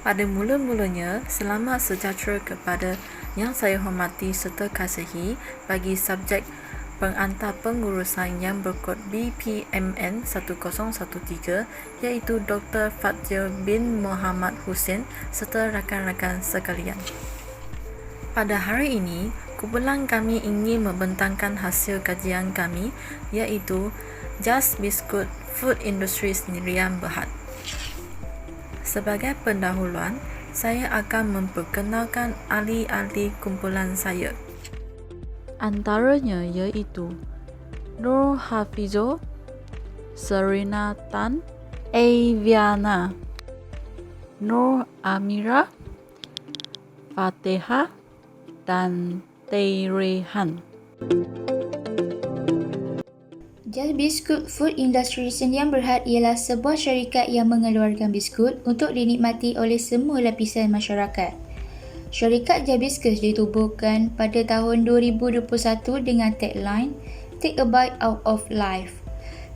Pada mula-mulanya, selamat sejahtera kepada yang saya hormati serta kasihi bagi subjek pengantar pengurusan yang berkod BPMN 1013 iaitu Dr. Fadzil bin Muhammad Hussein serta rakan-rakan sekalian. Pada hari ini, kumpulan kami ingin membentangkan hasil kajian kami iaitu Just Biscuit Food Industry Sendirian Berhad. Sebagai pendahuluan, saya akan memperkenalkan ahli-ahli kumpulan saya. Antaranya iaitu Nur Hafizo, Serena Tan, Aviana, Nur Amira, Fatihah, dan Tay Rehan. Just Biscuit Food Industry Sdn Bhd ialah sebuah syarikat yang mengeluarkan biskut untuk dinikmati oleh semua lapisan masyarakat. Syarikat Just Biscuit ditubuhkan pada tahun 2021 dengan tagline Take a Bite Out of Life.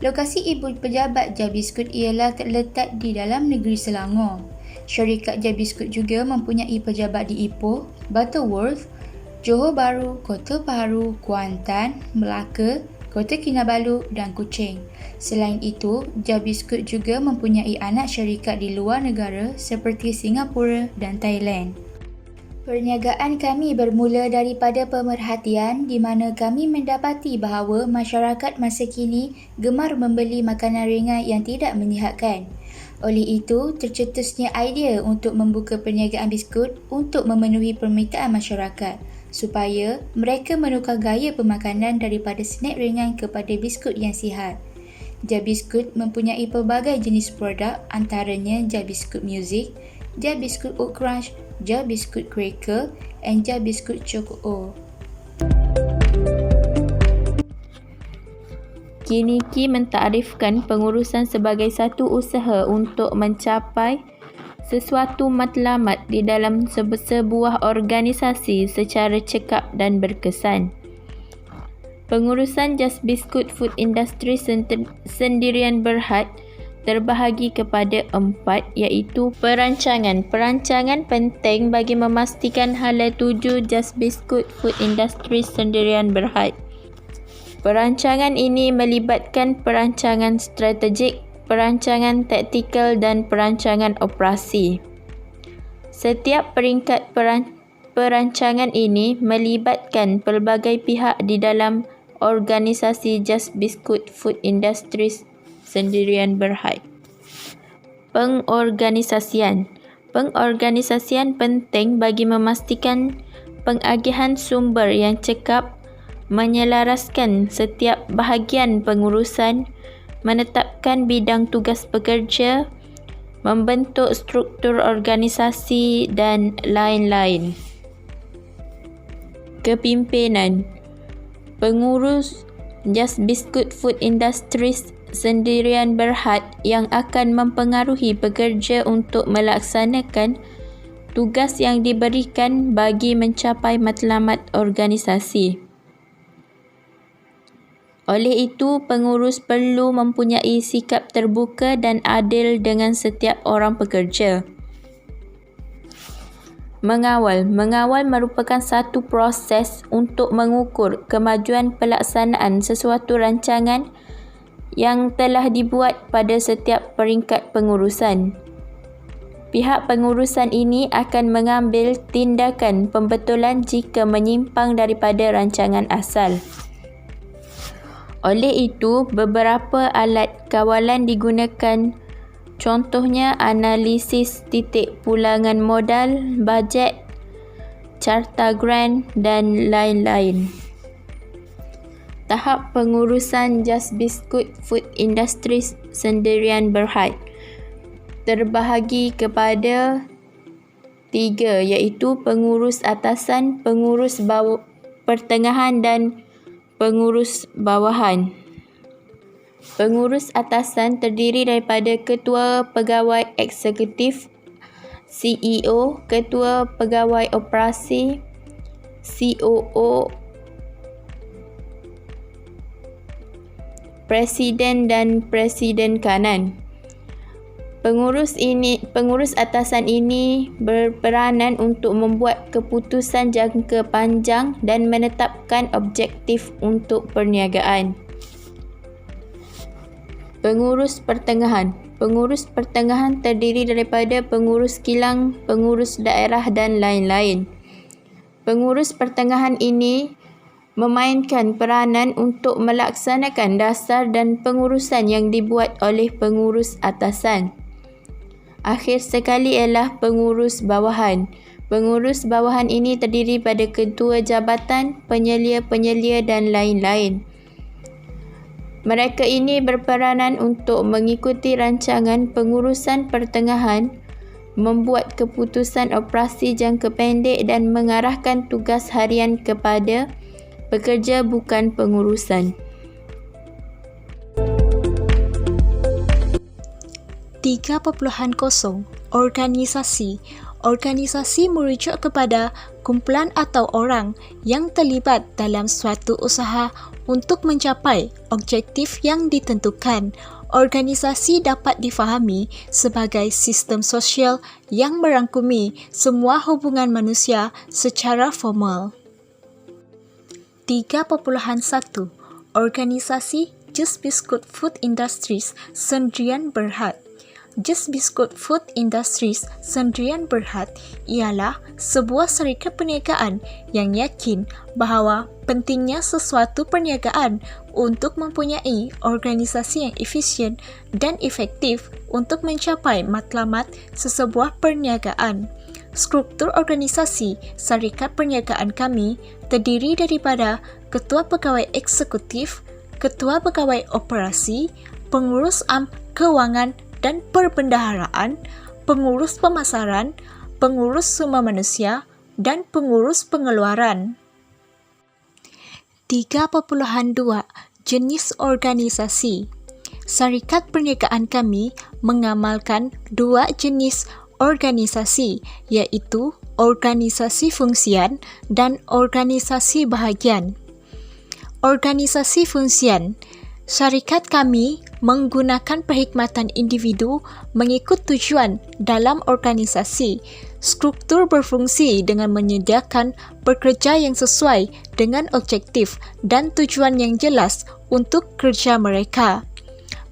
Lokasi ibu pejabat Just Biscuit ialah terletak di dalam negeri Selangor. Syarikat Just Biscuit juga mempunyai pejabat di Ipoh, Butterworth, Johor Bahru, Kota Bharu, Kuantan, Melaka, Kota Kinabalu dan Kuching. Selain itu, Just Biscuit juga mempunyai anak syarikat di luar negara seperti Singapura dan Thailand. Perniagaan kami bermula daripada pemerhatian di mana kami mendapati bahawa masyarakat masa kini gemar membeli makanan ringan yang tidak menyihatkan. Oleh itu, tercetusnya idea untuk membuka perniagaan biskut untuk memenuhi permintaan masyarakat supaya mereka menukar gaya pemakanan daripada snack ringan kepada biskut yang sihat. Just Biscuit mempunyai pelbagai jenis produk antaranya Just Biscuit Music, Just Biscuit Oat Crunch, Just Biscuit Cracker and Just Biscuit Choco. Kiniki mentakdirkan pengurusan sebagai satu usaha untuk mencapai sesuatu matlamat di dalam sebuah organisasi secara cekap dan berkesan. Pengurusan Just Biscuit Food Industry Sdn Bhd terbahagi kepada 4 iaitu perancangan. Perancangan penting bagi memastikan hala tuju Just Biscuit Food Industry Sdn Bhd. Perancangan ini melibatkan perancangan strategik, perancangan taktikal dan perancangan operasi. Setiap peringkat perancangan ini melibatkan pelbagai pihak di dalam organisasi Just Biscuit Food Industries Sdn Bhd. Pengorganisasian. Pengorganisasian penting bagi memastikan pengagihan sumber yang cekap, menyelaraskan setiap bahagian pengurusan, menetapkan bidang tugas pekerja, membentuk struktur organisasi dan lain-lain. Kepimpinan. Pengurus Just Biscuit Food Industries Sdn Bhd yang akan mempengaruhi pekerja untuk melaksanakan tugas yang diberikan bagi mencapai matlamat organisasi. Oleh itu, pengurus perlu mempunyai sikap terbuka dan adil dengan setiap orang pekerja. Mengawal. Mengawal merupakan satu proses untuk mengukur kemajuan pelaksanaan sesuatu rancangan yang telah dibuat pada setiap peringkat pengurusan. Pihak pengurusan ini akan mengambil tindakan pembetulan jika menyimpang daripada rancangan asal. Oleh itu, beberapa alat kawalan digunakan, contohnya analisis titik pulangan modal, bajet, carta grant dan lain-lain. Tahap pengurusan Just Biscuit Food Industries Sdn Bhd terbahagi kepada 3 iaitu pengurus atasan, pengurus pertengahan dan pengurus bawahan. Pengurus atasan terdiri daripada ketua pegawai eksekutif, CEO, ketua pegawai operasi, COO, presiden dan presiden kanan. Pengurus atasan ini berperanan untuk membuat keputusan jangka panjang dan menetapkan objektif untuk perniagaan. Pengurus pertengahan. Pengurus pertengahan terdiri daripada pengurus kilang, pengurus daerah dan lain-lain. Pengurus pertengahan ini memainkan peranan untuk melaksanakan dasar dan pengurusan yang dibuat oleh pengurus atasan. Akhir sekali ialah pengurus bawahan. Pengurus bawahan ini terdiri pada ketua jabatan, penyelia-penyelia dan lain-lain. Mereka ini berperanan untuk mengikuti rancangan pengurusan pertengahan, membuat keputusan operasi jangka pendek dan mengarahkan tugas harian kepada pekerja bukan pengurusan. 3.0 Organisasi. Organisasi merujuk kepada kumpulan atau orang yang terlibat dalam suatu usaha untuk mencapai objektif yang ditentukan. Organisasi dapat difahami sebagai sistem sosial yang merangkumi semua hubungan manusia secara formal. 3.1 Organisasi Just Biscuit Food Industries Sdn Bhd. Just Biscuit Food Industries Sdn Bhd ialah sebuah syarikat perniagaan yang yakin bahawa pentingnya sesuatu perniagaan untuk mempunyai organisasi yang efisien dan efektif untuk mencapai matlamat sesebuah perniagaan. Struktur organisasi syarikat perniagaan kami terdiri daripada ketua pegawai eksekutif, ketua pegawai operasi, pengurus kewangan dan perbendaharaan, pengurus pemasaran, pengurus sumber manusia, dan pengurus pengeluaran. 3.2 Jenis organisasi. Syarikat perniagaan kami mengamalkan dua jenis organisasi, iaitu organisasi fungsian dan organisasi bahagian. Organisasi fungsian. Syarikat kami menggunakan perkhidmatan individu mengikut tujuan dalam organisasi. Struktur berfungsi dengan menyediakan pekerja yang sesuai dengan objektif dan tujuan yang jelas untuk kerja mereka.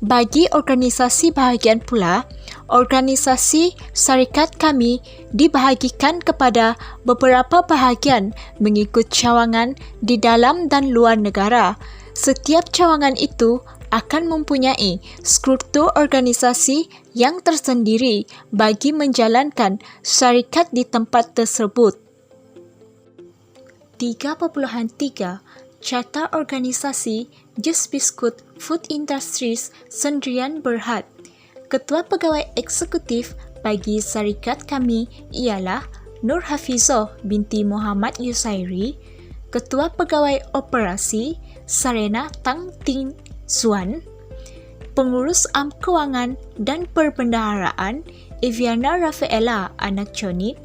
Bagi organisasi bahagian pula, organisasi syarikat kami dibahagikan kepada beberapa bahagian mengikut cawangan di dalam dan luar negara. Setiap cawangan itu akan mempunyai struktur organisasi yang tersendiri bagi menjalankan syarikat di tempat tersebut. 3.3 Carta Organisasi Just Biscuit Food Industries Sdn Bhd. Ketua Pegawai Eksekutif bagi syarikat kami ialah Nur Hafizah binti Muhammad Yusairi. Ketua Pegawai Operasi Sarena Tang Tin Zuan. Pengurus Kewangan dan Perbendaharaan Eviana Rafaela Anak Conit.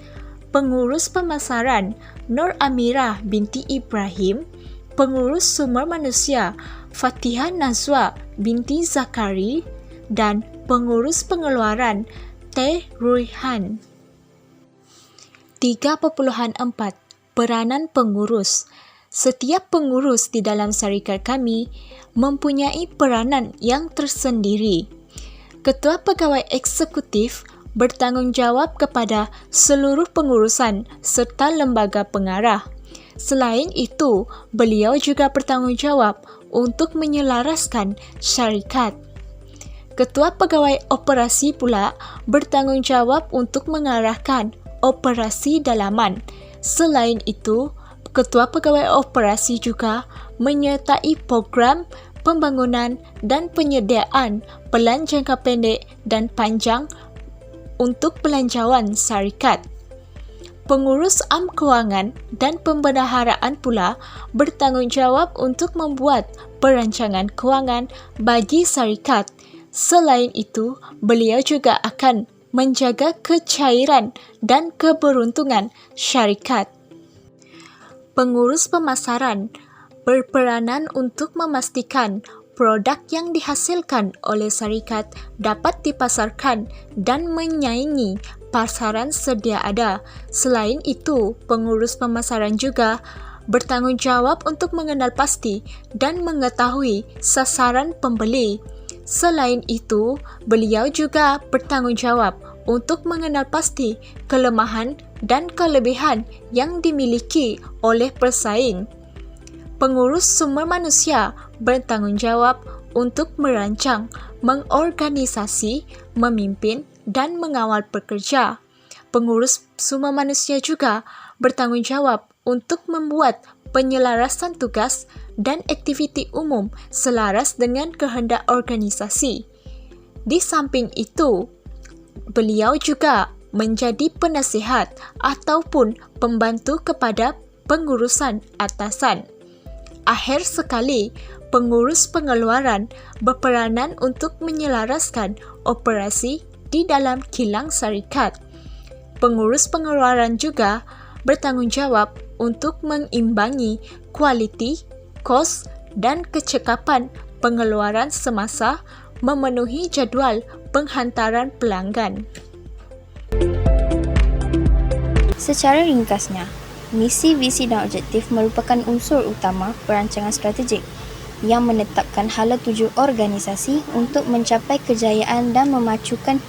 Pengurus Pemasaran Nur Amirah binti Ibrahim. Pengurus Sumber Manusia Fatihah Nazwa binti Zakari dan Pengurus Pengeluaran Teh Ruihan. 3.4 Peranan pengurus. Setiap pengurus di dalam syarikat kami mempunyai peranan yang tersendiri. Ketua Pegawai Eksekutif bertanggungjawab kepada seluruh pengurusan serta lembaga pengarah. Selain itu, beliau juga bertanggungjawab untuk menyelaraskan syarikat. Ketua Pegawai Operasi pula bertanggungjawab untuk mengarahkan operasi dalaman. Selain itu, Ketua Pegawai Operasi juga menyertai program pembangunan dan penyediaan pelan jangka pendek dan panjang untuk belanjawan syarikat. Pengurus kewangan dan pembendaharaan pula bertanggungjawab untuk membuat perancangan kewangan bagi syarikat. Selain itu, beliau juga akan menjaga kecairan dan keberuntungan syarikat. Pengurus pemasaran berperanan untuk memastikan produk yang dihasilkan oleh syarikat dapat dipasarkan dan menyaingi pasaran sedia ada. Selain itu, pengurus pemasaran juga bertanggungjawab untuk mengenal pasti dan mengetahui sasaran pembeli. Selain itu, beliau juga bertanggungjawab untuk mengenal pasti kelemahan dan kelebihan yang dimiliki oleh pesaing. Pengurus sumber manusia bertanggungjawab untuk merancang, mengorganisasi, memimpin, dan mengawal pekerja. Pengurus sumber manusia juga bertanggungjawab untuk membuat penyelarasan tugas dan aktiviti umum selaras dengan kehendak organisasi. Di samping itu, beliau juga menjadi penasihat ataupun pembantu kepada pengurusan atasan. Akhir sekali, pengurus pengeluaran berperanan untuk menyelaraskan operasi di dalam kilang syarikat. Pengurus pengeluaran juga bertanggungjawab untuk mengimbangi kualiti, kos dan kecekapan pengeluaran semasa memenuhi jadual penghantaran pelanggan. Secara ringkasnya, misi, visi dan objektif merupakan unsur utama perancangan strategik yang menetapkan hala tuju organisasi untuk mencapai kejayaan dan memacukan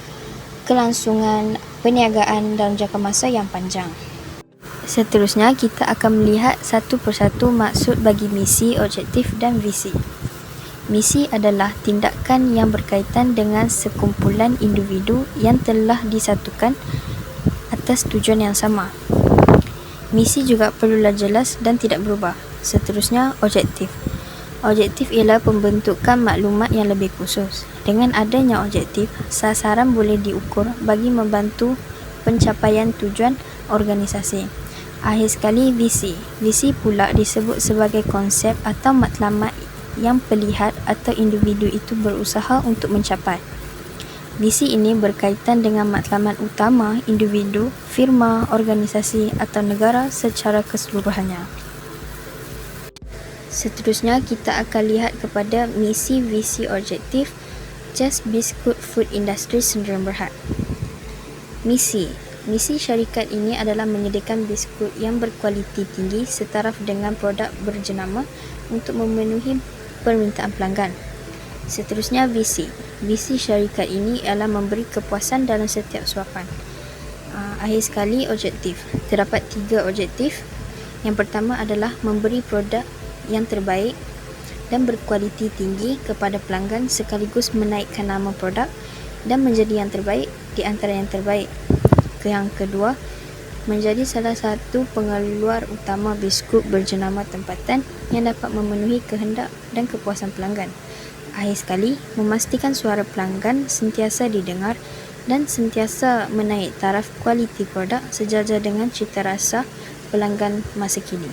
kelangsungan perniagaan dalam jangka masa yang panjang. Seterusnya, kita akan melihat satu persatu maksud bagi misi, objektif dan visi. Misi adalah tindakan yang berkaitan dengan sekumpulan individu yang telah disatukan atas tujuan yang sama. Misi juga perlulah jelas dan tidak berubah. Seterusnya, objektif. Objektif ialah pembentukan maklumat yang lebih khusus. Dengan adanya objektif, sasaran boleh diukur bagi membantu pencapaian tujuan organisasi. Akhir sekali, visi. Visi pula disebut sebagai konsep atau matlamat yang pelihat atau individu itu berusaha untuk mencapai. Visi ini berkaitan dengan matlamat utama individu, firma, organisasi atau negara secara keseluruhannya. Seterusnya, kita akan lihat kepada misi, visi, objektif Just Biscuit Food Industry Sdn Bhd. Misi syarikat ini adalah menyediakan biskut yang berkualiti tinggi setaraf dengan produk berjenama untuk memenuhi permintaan pelanggan. Seterusnya, visi. Visi syarikat ini ialah memberi kepuasan dalam setiap suapan. Akhir sekali, objektif. Terdapat 3 objektif. Yang pertama adalah memberi produk yang terbaik dan berkualiti tinggi kepada pelanggan sekaligus menaikkan nama produk dan menjadi yang terbaik di antara yang terbaik. Yang kedua, menjadi salah satu pengeluar utama biskut berjenama tempatan yang dapat memenuhi kehendak dan kepuasan pelanggan. Akhir sekali, memastikan suara pelanggan sentiasa didengar dan sentiasa menaik taraf kualiti produk sejajar dengan cita rasa pelanggan masa kini.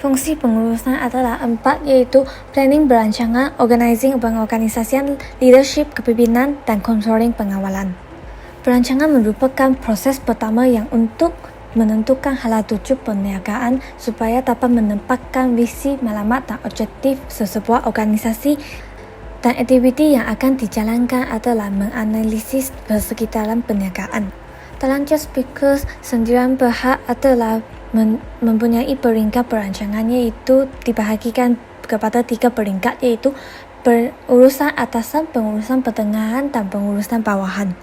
Fungsi pengurusan adalah 4, iaitu planning berancangan, organizing pengorganisasian, leadership kepimpinan dan controlling pengawalan. Perancangan merupakan proses pertama yang untuk menentukan hala tuju perniagaan supaya dapat menempatkan visi, maklumat dan objektif sesebuah organisasi, dan aktiviti yang akan dijalankan adalah menganalisis persekitaran perniagaan. Dalam Just Biscuit Sdn Bhd adalah mempunyai peringkat perancangan, iaitu dibahagikan kepada 3 peringkat, iaitu pengurusan atasan, pengurusan pertengahan dan pengurusan bawahan.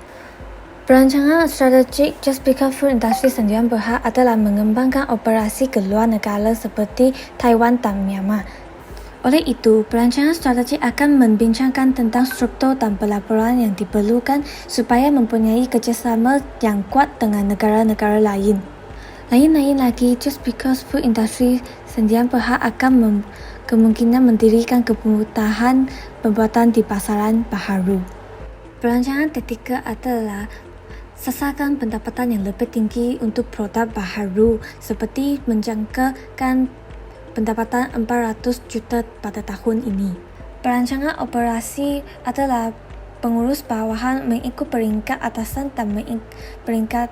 Perancangan strategik Just Biscuit Food Industry Sdn Bhd adalah mengembangkan operasi ke luar negara seperti Taiwan dan Myanmar. Oleh itu, perancangan strategik akan membincangkan tentang struktur dan pelaporan yang diperlukan supaya mempunyai kerjasama yang kuat dengan negara-negara lain. Lain-lain lagi, Just Biscuit Food Industry Sdn Bhd akan kemungkinan mendirikan kemudahan pembuatan di pasaran baharu. Perancangan taktikal adalah sasaran pendapatan yang lebih tinggi untuk produk baharu seperti menjangkakan pendapatan 400 juta pada tahun ini. Perancangan operasi adalah pengurus bawahan mengikut peringkat atasan dan peringkat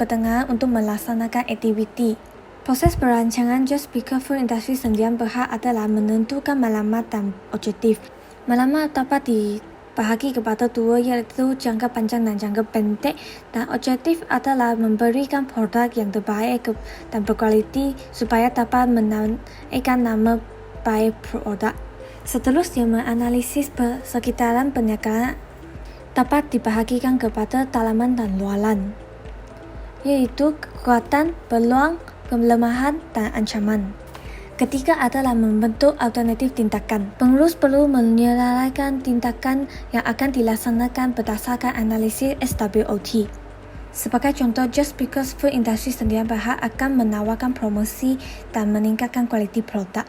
pertengahan untuk melaksanakan aktiviti. Proses perancangan Just Speaker Food Industry Sdn Bhd adalah menentukan maklumat dan objektif. Maklumat dapat dibahagi kepada dua, iaitu jangka panjang dan jangka pendek, dan objektif adalah memberikan produk yang terbaik dan berkualiti supaya dapat menaikkan nama baik produk. Seterusnya, menganalisis sekitaran perniagaan dapat dibahagikan kepada dalaman dan luaran, iaitu kekuatan, peluang, kelemahan, dan ancaman. Ketiga adalah membentuk alternatif tindakan. Pengurus perlu menyelesaikan tindakan yang akan dilaksanakan berdasarkan analisis SWOT. Sebagai contoh, Just Speaker Food Industry Sdn Bhd akan menawarkan promosi dan meningkatkan kualiti produk.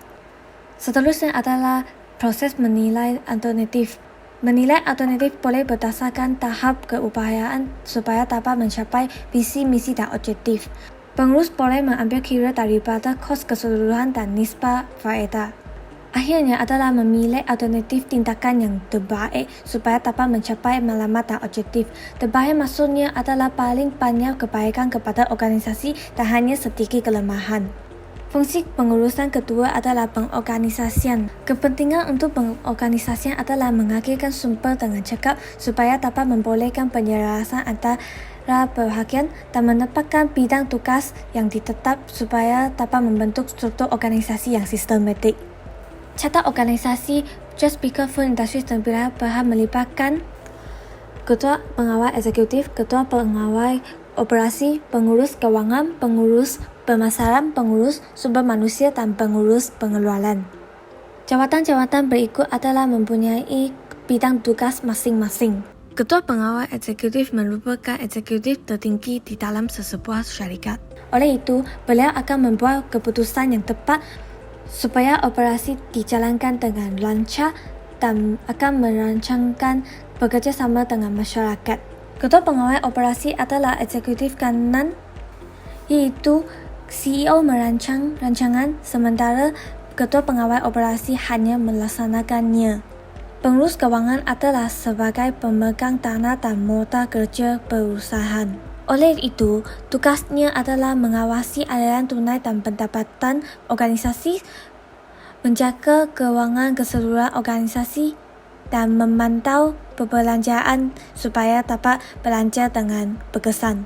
Seterusnya adalah proses menilai alternatif. Menilai alternatif boleh berdasarkan tahap keupayaan supaya dapat mencapai visi, misi, dan objektif. Pengurus boleh mengambil kira daripada kos keseluruhan dan nisbah faedah. Akhirnya adalah memilih alternatif tindakan yang terbaik supaya dapat mencapai maklumat dan objektif. Terbaik maksudnya adalah paling banyak kebaikan kepada organisasi dan hanya sedikit kelemahan. Fungsi pengurusan kedua adalah pengorganisasian. Kepentingan untuk pengorganisasian adalah mengakhirkan sumber dengan cekap supaya dapat membolehkan penyelarasan antara bahagian dan menetapkan bidang tugas yang ditetap supaya dapat membentuk struktur organisasi yang sistematik. Cara organisasi Just Speaker Food Industry Sdn Bhd melibatkan ketua pengawal eksekutif, ketua pengawal operasi, pengurus kewangan, pengurus pemasaran, pengurus sumber manusia, dan pengurus pengeluaran. Jawatan-jawatan berikut adalah mempunyai bidang tugas masing-masing. Ketua pengawal eksekutif merupakan eksekutif tertinggi di dalam sesebuah syarikat. Oleh itu, beliau akan membuat keputusan yang tepat supaya operasi dijalankan dengan lancar dan akan merancangkan bekerjasama dengan masyarakat. Ketua pengawal operasi adalah eksekutif kanan, iaitu CEO merancang rancangan, sementara ketua pengawal operasi hanya melaksanakannya. Pengurus kewangan adalah sebagai pemegang dana dan modal kerja perusahaan. Oleh itu, tugasnya adalah mengawasi aliran tunai dan pendapatan organisasi, menjaga kewangan keseluruhan organisasi, dan memantau perbelanjaan supaya dapat belanja dengan berkesan.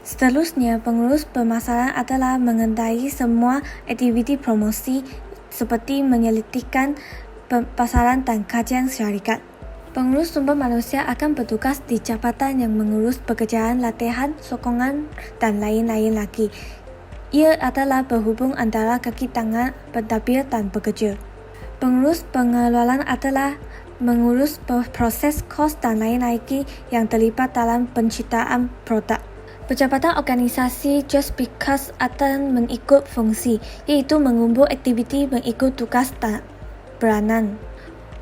Seterusnya, pengurus pemasaran adalah mengendalikan semua aktiviti promosi seperti menyelidikan pasaran dan kajian syarikat. Pengurus sumber manusia akan bertugas di jabatan yang mengurus pekerjaan, latihan, sokongan, dan lain-lain lagi. Ia adalah berhubung antara kaki tangan pentadbir dan pekerja. Pengurus pengeluaran adalah mengurus proses kos dan lain lagi yang terlibat dalam penciptaan produk. Pejabatan organisasi Just Speakers akan mengikut fungsi, iaitu mengumpul aktiviti mengikut tugas dan peranan.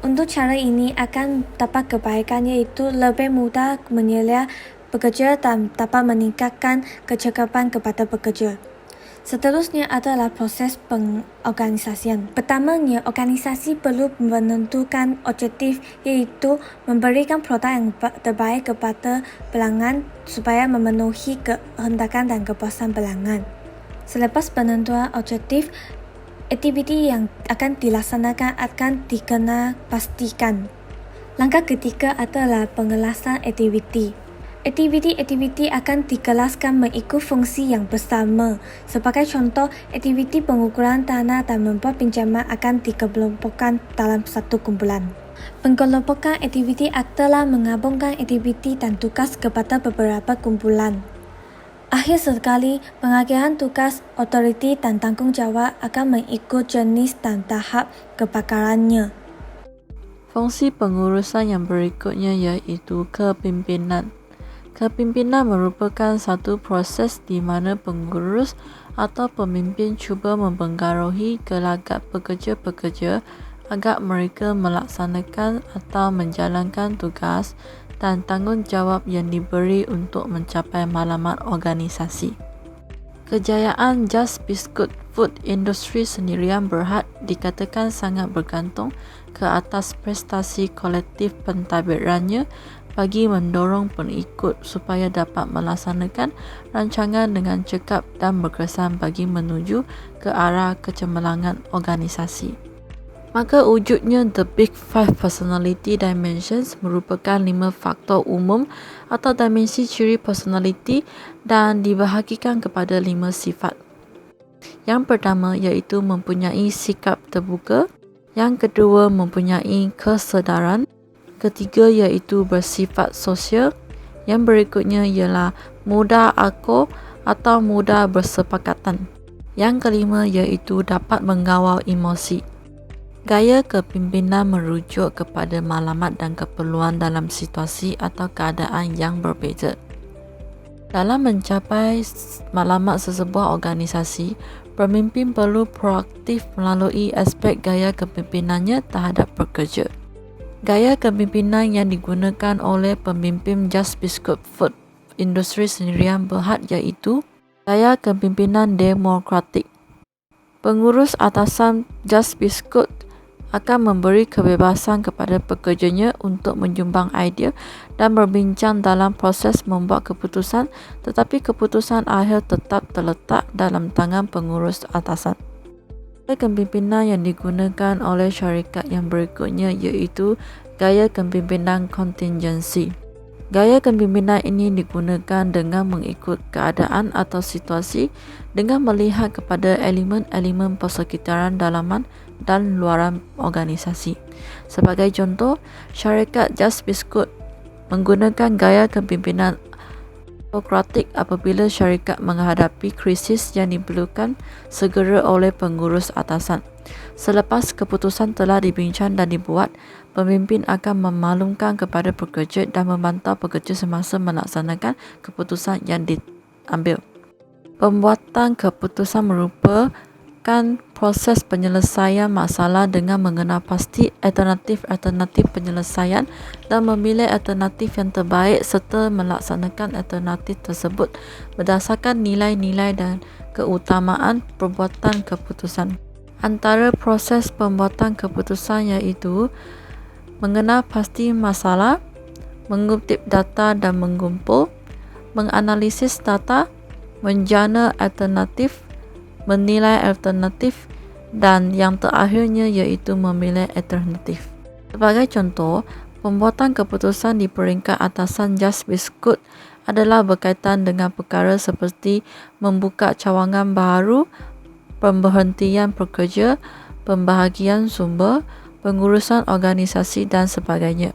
Untuk cara ini akan dapat kebaikan, iaitu lebih mudah menilai pekerja dan dapat meningkatkan kecekapan kepada pekerja. Seterusnya adalah proses pengorganisasian. Pertamanya, organisasi perlu menentukan objektif, iaitu memberikan produk yang terbaik kepada pelanggan supaya memenuhi kehendakan dan kepuasan pelanggan. Selepas penentuan objektif, aktiviti yang akan dilaksanakan akan dikenal pastikan. Langkah ketiga adalah pengelasan aktiviti. Aktiviti-aktiviti akan dikelaskan mengikut fungsi yang bersama. Sebagai contoh, aktiviti pengukuran tanah dan membuat pinjaman akan dikelompokkan dalam satu kumpulan. Pengkelompokan aktiviti adalah menggabungkan aktiviti dan tugas kepada beberapa kumpulan. Akhir sekali, pengakhiran tugas, otoriti dan tanggungjawab akan mengikut jenis dan tahap kebakarannya. Fungsi pengurusan yang berikutnya iaitu kepimpinan. Kepimpinan merupakan satu proses di mana pengurus atau pemimpin cuba mempengaruhi gelagat pekerja-pekerja agar mereka melaksanakan atau menjalankan tugas dan tanggungjawab yang diberi untuk mencapai maklumat organisasi. Kejayaan Just Biscuit Food Industry Sdn Bhd dikatakan sangat bergantung ke atas prestasi kolektif pentadbirannya bagi mendorong pengikut supaya dapat melaksanakan rancangan dengan cekap dan berkesan bagi menuju ke arah kecemerlangan organisasi. Maka wujudnya The Big Five Personality Dimensions merupakan 5 faktor umum atau dimensi ciri personality dan dibahagikan kepada 5 sifat. Yang pertama iaitu mempunyai sikap terbuka, yang kedua mempunyai kesedaran, ketiga iaitu bersifat sosial, yang berikutnya ialah mudah akur atau mudah bersepakatan. Yang kelima iaitu dapat mengawal emosi. Gaya kepimpinan merujuk kepada maklumat dan keperluan dalam situasi atau keadaan yang berbeza. Dalam mencapai maklumat sesebuah organisasi, pemimpin perlu proaktif melalui aspek gaya kepimpinannya terhadap pekerja. Gaya kepimpinan yang digunakan oleh pemimpin Just Biscuit Food Industri Sdn Bhd iaitu gaya kepimpinan demokratik. Pengurus atasan Just Biscuit akan memberi kebebasan kepada pekerjanya untuk menyumbang idea dan berbincang dalam proses membuat keputusan, tetapi keputusan akhir tetap terletak dalam tangan pengurus atasan. Gaya kepimpinan yang digunakan oleh syarikat yang berikutnya iaitu gaya kepimpinan kontingensi. Gaya kepimpinan ini digunakan dengan mengikut keadaan atau situasi dengan melihat kepada elemen-elemen persekitaran dalaman dan luaran organisasi. Sebagai contoh, syarikat Just Biscuit menggunakan gaya kepimpinan autokratik apabila syarikat menghadapi krisis yang diperlukan segera oleh pengurus atasan. Selepas keputusan telah dibincang dan dibuat, pemimpin akan memaklumkan kepada pekerja dan memantau pekerja semasa melaksanakan keputusan yang diambil. Pembuatan keputusan merupakan proses penyelesaian masalah dengan mengenal pasti alternatif penyelesaian dan memilih alternatif yang terbaik serta melaksanakan alternatif tersebut berdasarkan nilai-nilai dan keutamaan perbuatan keputusan. Antara proses pembuatan keputusan iaitu mengenal pasti masalah, mengutip data dan mengumpul, menganalisis data, menjana alternatif, menilai alternatif, dan yang terakhirnya iaitu memilih alternatif. Sebagai contoh, pembuatan keputusan di peringkat atasan Just Biscuit adalah berkaitan dengan perkara seperti membuka cawangan baru, pemberhentian pekerja, pembahagian sumber, pengurusan organisasi dan sebagainya.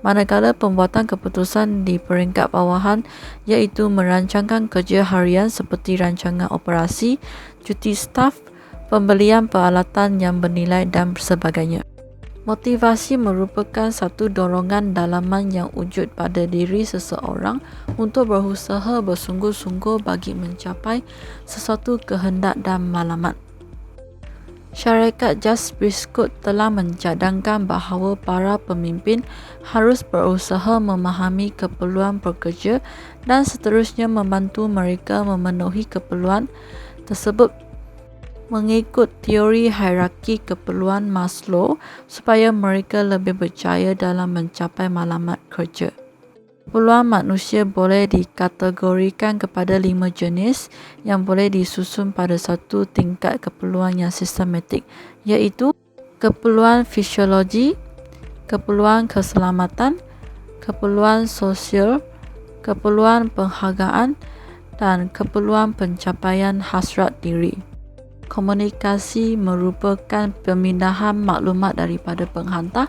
Manakala pembuatan keputusan di peringkat bawahan iaitu merancangkan kerja harian seperti rancangan operasi, cuti staf, pembelian peralatan yang bernilai dan sebagainya. Motivasi merupakan satu dorongan dalaman yang wujud pada diri seseorang untuk berusaha bersungguh-sungguh bagi mencapai sesuatu kehendak dan maklumat. Syarikat Just Biscuit telah mencadangkan bahawa para pemimpin harus berusaha memahami keperluan pekerja dan seterusnya membantu mereka memenuhi keperluan tersebut mengikut teori hierarki keperluan Maslow supaya mereka lebih berjaya dalam mencapai maklumat kerja. Keperluan manusia boleh dikategorikan kepada 5 jenis yang boleh disusun pada satu tingkat keperluan yang sistematik, iaitu keperluan fisiologi, keperluan keselamatan, keperluan sosial, keperluan penghargaan, dan keperluan pencapaian hasrat diri. Komunikasi merupakan pemindahan maklumat daripada penghantar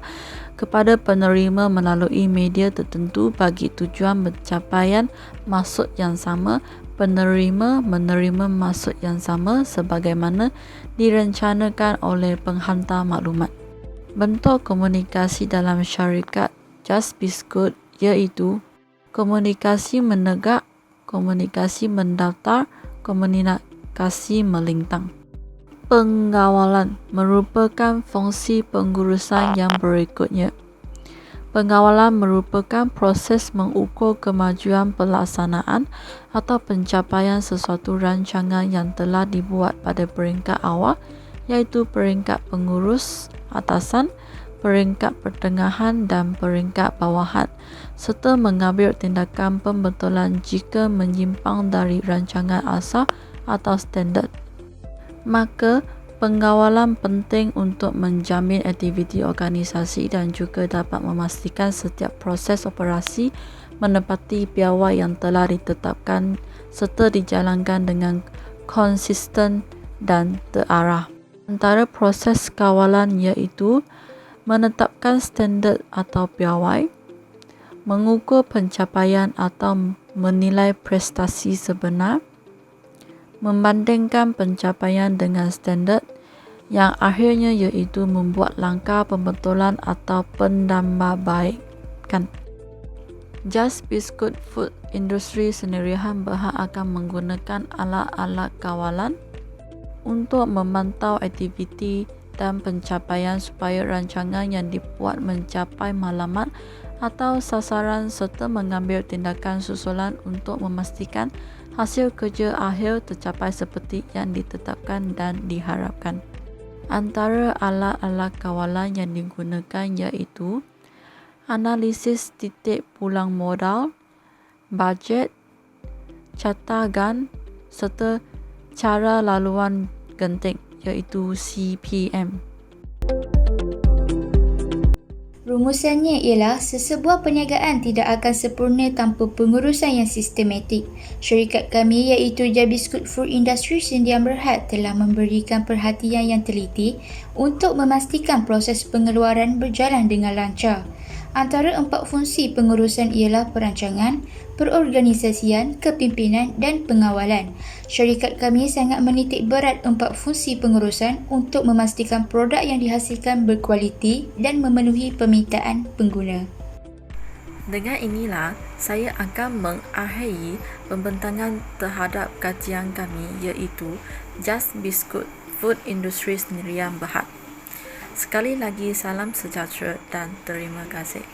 kepada penerima melalui media tertentu bagi tujuan pencapaian maksud yang sama. Penerima menerima maksud yang sama sebagaimana direncanakan oleh penghantar maklumat. Bentuk komunikasi dalam syarikat Just Biscuit iaitu komunikasi menegak, komunikasi mendaftar, komunikasi melintang. Pengawalan merupakan fungsi pengurusan yang berikutnya. Pengawalan merupakan proses mengukur kemajuan pelaksanaan atau pencapaian sesuatu rancangan yang telah dibuat pada peringkat awal, iaitu peringkat pengurus atasan, peringkat pertengahan dan peringkat bawahan, serta mengambil tindakan pembetulan jika menyimpang dari rancangan asal atau standard. Maka, pengawalan penting untuk menjamin aktiviti organisasi dan juga dapat memastikan setiap proses operasi menepati piawai yang telah ditetapkan serta dijalankan dengan konsisten dan terarah. Antara proses kawalan iaitu menetapkan standard atau piawai, mengukur pencapaian atau menilai prestasi sebenar, membandingkan pencapaian dengan standard, yang akhirnya iaitu membuat langkah pembetulan atau penambahbaikan. Just Biscuit Food Industry sendirian berhak akan menggunakan alat-alat kawalan untuk memantau aktiviti dan pencapaian supaya rancangan yang dibuat mencapai matlamat atau sasaran serta mengambil tindakan susulan untuk memastikan hasil kerja akhir tercapai seperti yang ditetapkan dan diharapkan. Antara alat-alat kawalan yang digunakan iaitu analisis titik pulang modal, bajet, cadangan serta cara laluan genting iaitu CPM. Rumusannya ialah sesebuah perniagaan tidak akan sempurna tanpa pengurusan yang sistematik. Syarikat kami iaitu Just Biscuit Food Industry Sdn Bhd telah memberikan perhatian yang teliti untuk memastikan proses pengeluaran berjalan dengan lancar. Antara 4 fungsi pengurusan ialah perancangan, perorganisasian, kepimpinan dan pengawalan. Syarikat kami sangat menitik berat 4 fungsi pengurusan untuk memastikan produk yang dihasilkan berkualiti dan memenuhi permintaan pengguna. Dengan inilah, saya akan mengakhiri pembentangan terhadap kajian kami iaitu Just Biscuit Food Industry Sdn Bhd. Sekali lagi salam sejahtera dan terima kasih.